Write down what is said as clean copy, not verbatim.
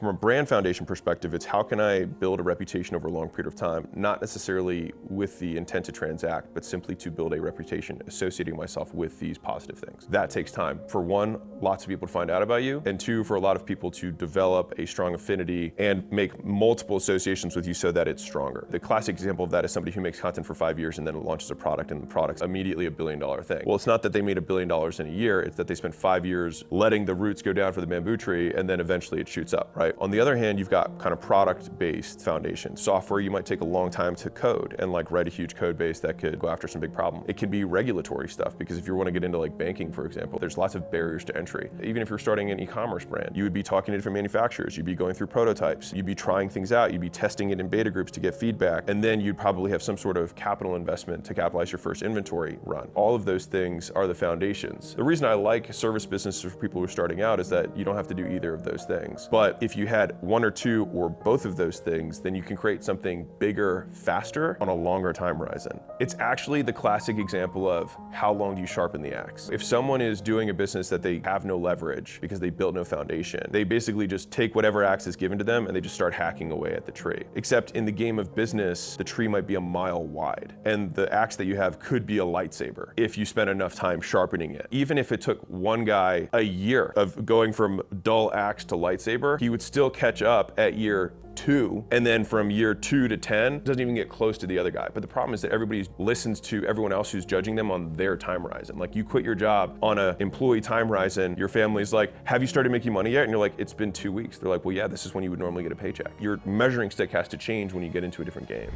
From a brand foundation perspective, it's how can I build a reputation over a long period of time, not necessarily with the intent to transact, but simply to build a reputation associating myself with these positive things. That takes time. For one, lots of people to find out about you, and two, for a lot of people to develop a strong affinity and make multiple associations with you so that it's stronger. The classic example of that is somebody who makes content for 5 years and then launches a product, and the product's immediately $1 billion thing. Well, it's not that they made $1 billion in a year, it's that they spent 5 years letting the roots go down for the bamboo tree, and then eventually it shoots up, right? On the other hand, you've got kind of product-based foundation. Software, you might take a long time to code and like write a huge code base that could go after some big problem. It can be regulatory stuff, because if you want to get into like banking, for example, there's lots of barriers to entry. Even if you're starting an e-commerce brand, you would be talking to different manufacturers, you'd be going through prototypes, you'd be trying things out, you'd be testing it in beta groups to get feedback, and then you'd probably have some sort of capital investment to capitalize your first inventory run. All of those things are the foundations. The reason I like service businesses for people who are starting out is that you don't have to do either of those things. But if you had one or two or both of those things, then you can create something bigger, faster, on a longer time horizon. It's actually the classic example of how long do you sharpen the axe. If someone is doing a business that they have no leverage because they built no foundation, they basically just take whatever axe is given to them and they just start hacking away at the tree. Except in the game of business, the tree might be a mile wide, and the axe that you have could be a lightsaber if you spend enough time sharpening it. Even if it took one guy a year of going from dull axe to lightsaber, he would still catch up at year 2, and then from year 2 to 10 doesn't even get close to the other guy. But the problem is that everybody listens to everyone else who's judging them on their time horizon. Like, you quit your job on an employee time horizon, your family's like, have you started making money yet? And you're like, it's been 2 weeks. They're like, well, yeah, this is when you would normally get a paycheck. Your measuring stick has to change when you get into a different game.